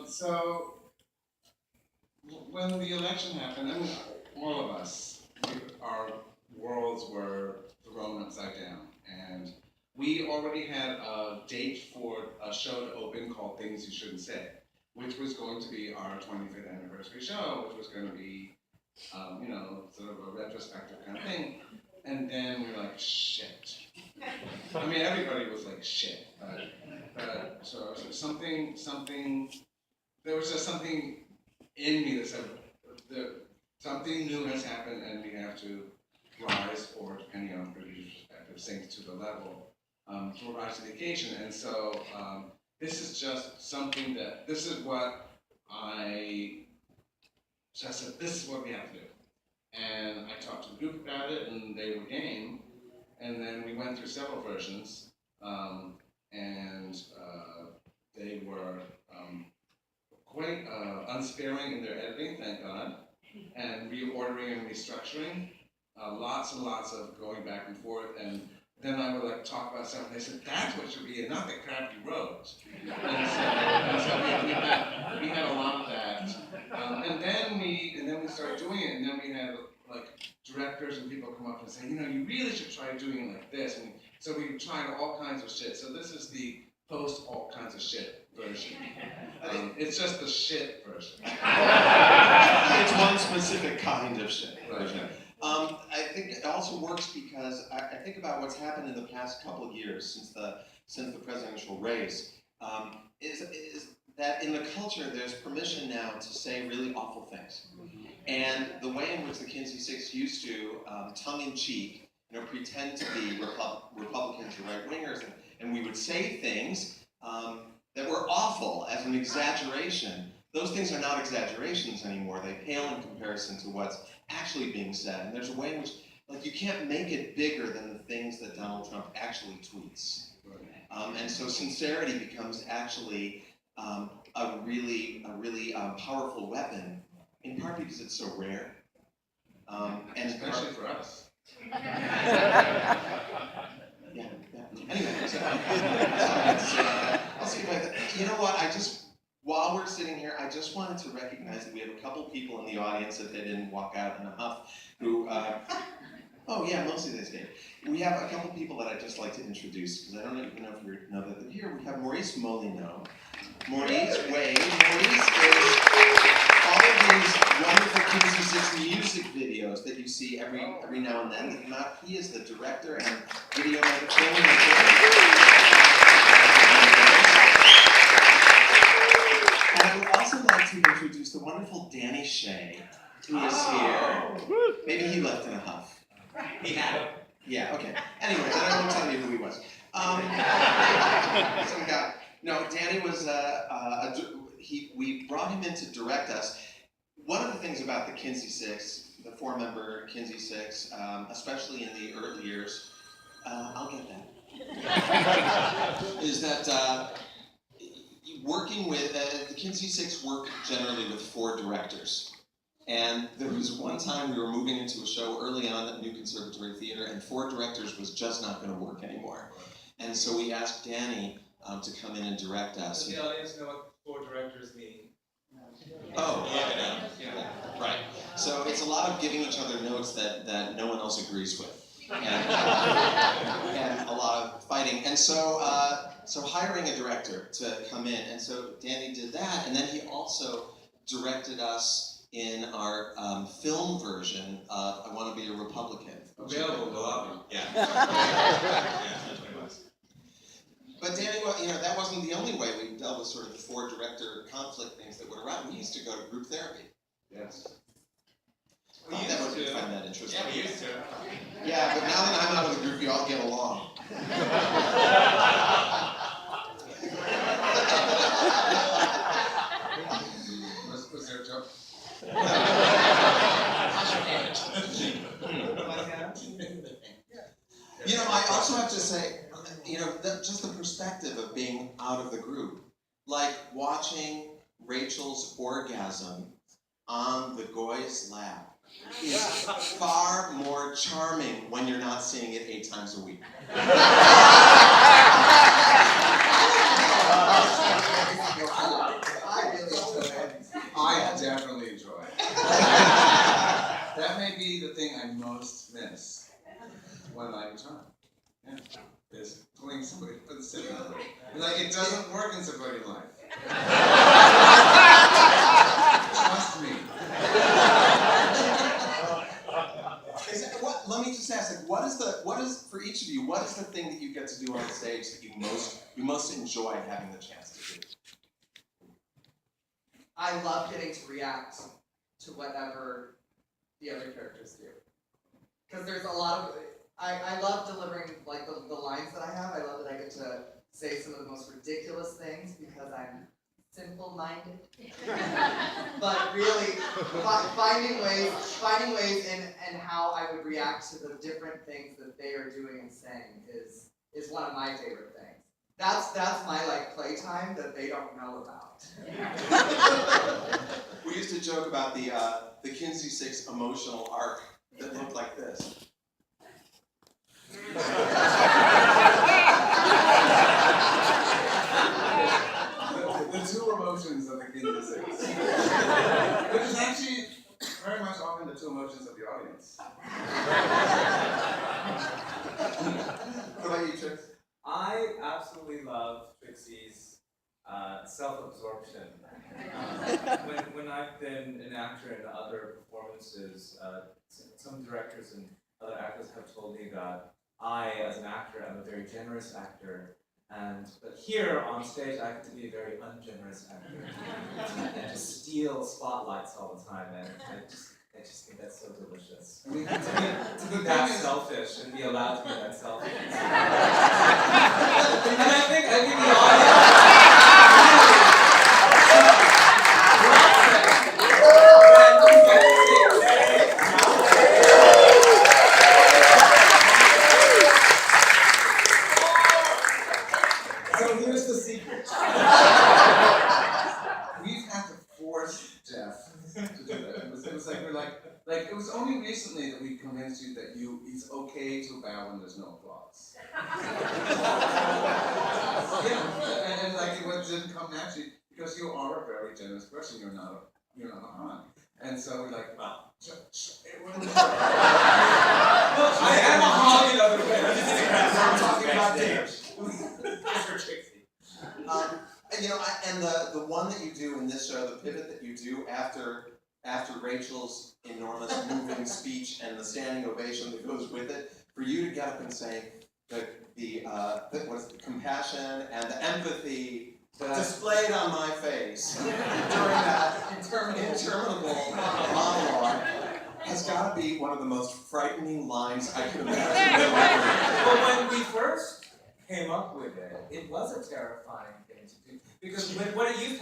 So when the election happened, I mean, all of us, our worlds were thrown upside down, and we already had a date for a show to open called Things You Shouldn't Say, which was going to be our 25th anniversary show, which was going to be, sort of a retrospective kind of thing. And then we were like, shit. I mean, everybody was like, shit. But so something, there was just something in me that said, something new has happened and we have to rise, or depending on producer's perspective, sink to the level, to rise to the occasion. And so this is just something this is what I said, this is what we have to do. And I talked to the group about it, and they were game. And then we went through several versions, and they were quite unsparing in their editing, thank God, and reordering and restructuring. Lots and lots of going back and forth, and then I would like talk about something. They said, "That's what should be, and not the crap you wrote." And so we had a lot of that, and then we started doing it, and then we had like directors and people come up and say, you really should try doing it like this. And so we tried all kinds of shit. So this is the post all kinds of shit version. It's just the shit version. It's one specific kind of shit version. I think it also works because I think about what's happened in the past couple of years since the presidential race, is that in the culture there's permission now to say really awful things. And the way in which the Kinsey Sicks used to, tongue-in-cheek, pretend to be Republicans or right-wingers, and we would say things that were awful as an exaggeration. Those things are not exaggerations anymore. They pale in comparison to what's actually being said. And there's a way in which, you can't make it bigger than the things that Donald Trump actually tweets. And so sincerity becomes actually a really powerful weapon, in part because it's so rare. And especially for us. Yeah. Anyway, I'll see if you know what, while we're sitting here, I just wanted to recognize that we have a couple people in the audience, if they didn't walk out in a huff, who, oh yeah, mostly they stayed. We have a couple people that I'd just like to introduce, because I don't even know if you know that they're here. We have Maurice Molyneux. Maurice Wade. Maurice is all of these wonderful Kinsey Sicks music videos that you see every now and then that come out. He is the director and video filmmaker. And I would also like to introduce the wonderful Danny Shea, who is here. Maybe he left in a huff. He had it. Yeah, okay. Anyways, I don't tell you who he was. No, Danny was, we brought him in to direct us. One of the things about the Kinsey Sicks, the four-member Kinsey Sicks, especially in the early years, I'll get that, is that working with, the Kinsey Sicks work generally with four directors. And there was one time we were moving into a show early on at New Conservatory Theater, and four directors was just not going to work anymore. And so we asked Danny to come in and direct us. Does the audience know what four directors mean? Oh, yeah. Right. So it's a lot of giving each other notes that no one else agrees with. And a lot of fighting. And so hiring a director to come in. And so Danny did that, and then he also directed us in our film version of I Want to Be a Republican. Available to lobby. Yeah. But Danny, that wasn't the only way we dealt with sort of the four director conflict things that would around. We used to go to group therapy. Yes. I thought that would find that interesting. Yeah, we used to. Yeah, but now that I'm out of the group, you all get along. Was there a joke? I also have to say, just the perspective of being out of the group, like watching Rachel's orgasm on the Goy's lab is far more charming when you're not seeing it 8 times a week. I really one line return. Yeah. Is pulling somebody for the city. Like, it doesn't work in civilian life. Trust me. Let me just ask, like, what is for each of you? What is the thing that you get to do on stage that you most enjoy having the chance to do? I love getting to react to whatever the other characters do. Because there's a lot of, I love delivering like the lines that I have. I love that I get to say some of the most ridiculous things because I'm simple-minded. But really, finding ways in how I would react to the different things that they are doing and saying is one of my favorite things. That's my like playtime that they don't know about. We used to joke about the Kinsey Sicks emotional arc that looked like this. The two emotions of the Kinsey Sicks. Which is actually very much often the two emotions of the audience. What about you, Trix? I absolutely love Trixie's self-absorption. When I've been an actor in other performances, some directors and other actors have told me that I, as an actor, am a very generous actor, but here on stage I get to be a very ungenerous actor and just steal spotlights all the time, and I just think that's so delicious. I mean, to be that selfish and be allowed to be that selfish. And I think the audience. So here's the secret. We've had to force Jeff to do that. It was like it was only recently that we convinced you that it's okay to bow when there's no applause. Yeah, and like it didn't come naturally because you are a very generous person. You're not a hon. And so we're like, well, it wouldn't. I am a hog in other ways. I'm talking about Dave. For Trixie. And the one that you do in this show, the pivot that you do after Rachel's enormous moving speech and the standing ovation that goes with it, for you to get up and say the compassion and the empathy displayed on my face during that interminable monologue has got to be one of the most frightening lines I could imagine. But when we first came up with it, it was a terrifying thing to do. Because what used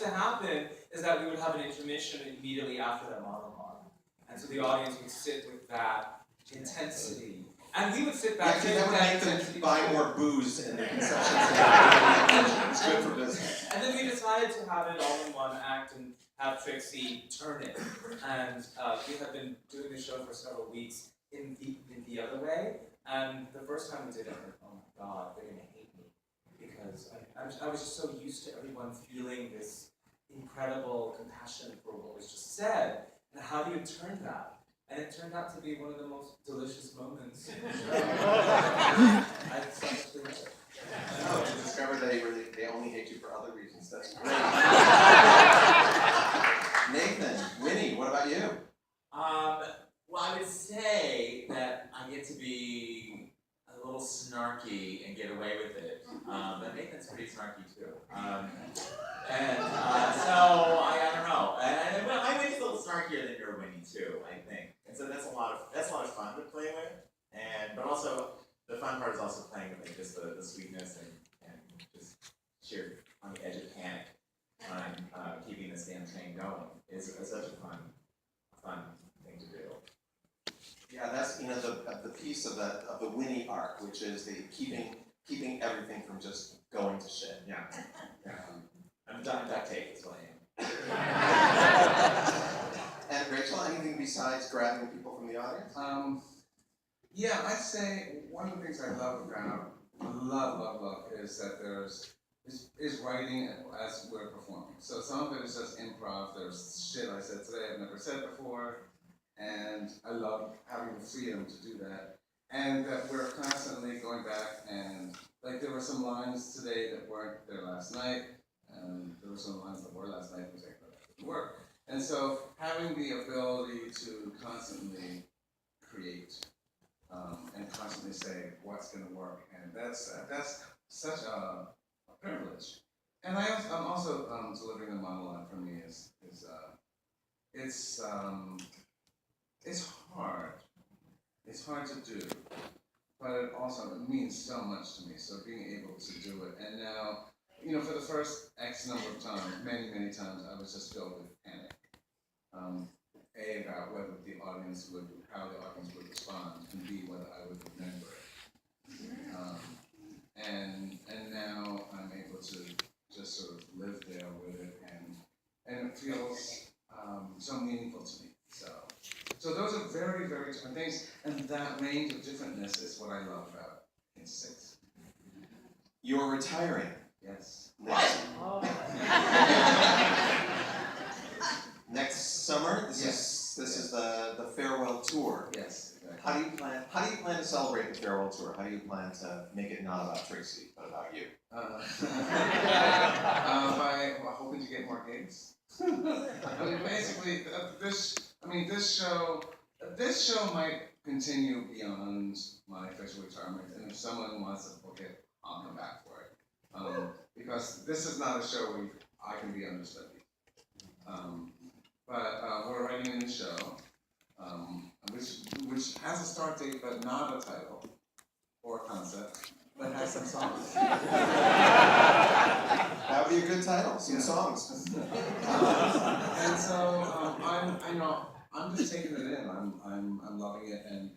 to happen is that we would have an intermission immediately after that monologue. And so the audience would sit with that intensity. And we would sit back and that would make them buy more booze in the concession stand. It's good for business. And then we decided to have it all in one act and have Trixie turn it. And we have been doing the show for several weeks in the other way. And the first time we did it, I was like, oh my God, they're going to hate me. Because I was just so used to everyone feeling this incredible compassion for what was just said. And how do you turn that? And it turned out to be one of the most delicious moments in the show. I successfully did it. Oh, to discover they only hate you for other reasons. That's great. Nathan, Winnie, what about you? Well, I would say that I get to be a little snarky and get away with it. But Nathan's pretty snarky too. So I don't know. Well, my Winnie's a little snarkier than your Winnie too, I think. And so that's a lot of fun to play with. But also the fun part is also playing with like just the sweetness and just sheer on the edge of panic on keeping this damn train going. It's such a fun thing to do. Yeah, that's the piece of the Winnie arc, which is the keeping everything from just going to shit. Yeah. I'm duct tape is what I am. And Rachel, anything besides grabbing people from the audience? Yeah, I'd say one of the things I love is that is writing as we're performing. So some of it is just improv. There's shit I said today I've never said before, and I love having the freedom to do that. and that we're constantly going back and, like, there were some lines today that weren't there last night, and there were some lines that were last night, which didn't work. And so having the ability to constantly create and constantly say what's going to work, and that's such a privilege. And I'm also delivering the monologue for me is it's hard. It's hard to do, but it also means so much to me. So being able to do it, and now, you know, for the first X number of times, many times, I was just filled with panic. About whether the audience would, how the audience would respond, and B, whether I would remember it. And now I'm able to just sort of live there with it, and it feels so meaningful to me. So those are very different things, and that range of differentness is what I love about Kinsey Sicks. You're retiring. Yes. Next summer. This is the farewell tour. Yes. Exactly. How do you plan to celebrate the farewell tour? How do you plan to make it not about Tracy, but about you? By hoping to get more gigs. I mean, basically, this show might continue beyond my official retirement, and if someone wants to book it, I'll come back for it. Because this is not a show where I can be understudied. But we're writing a new show, which has a start date, but not a title or a concept, but has some songs. That would be a good title. Some songs. And so I'm just taking it in. I'm loving it, and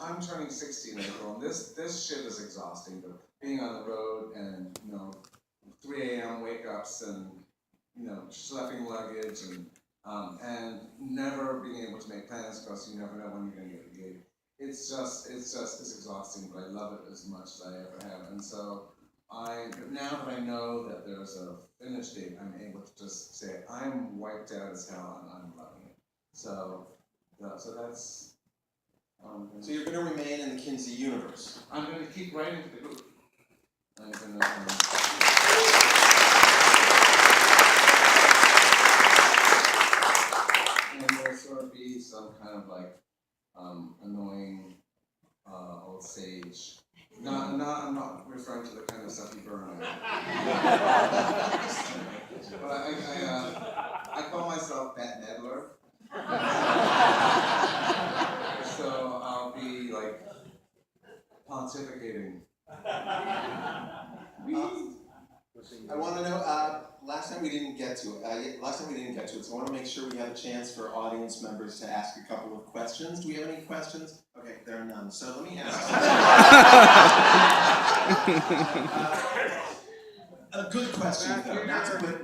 I'm turning 60 in April, and this shit is exhausting. But being on the road and 3 a.m. wake ups and schlepping luggage and never being able to make plans because you never know when you're going to get a gig. It's exhausting, but I love it as much as I ever have. And so now that I know that there's a finish date, I'm able to just say I'm wiped out as hell and I'm loving it. So that's. So you're going to remain in the Kinsey universe. I'm going to keep writing for the group. I'm going and there'll sort of be some kind of like annoying old sage. I'm not referring to the kind of stuff you burn on. But I call myself Bette Midler. So I'll be like pontificating. I want to know. Last time we didn't get to it. So I want to make sure we have a chance for audience members to ask a couple of questions. Do we have any questions? Okay, there are none. So let me ask. A good question, though. Not to put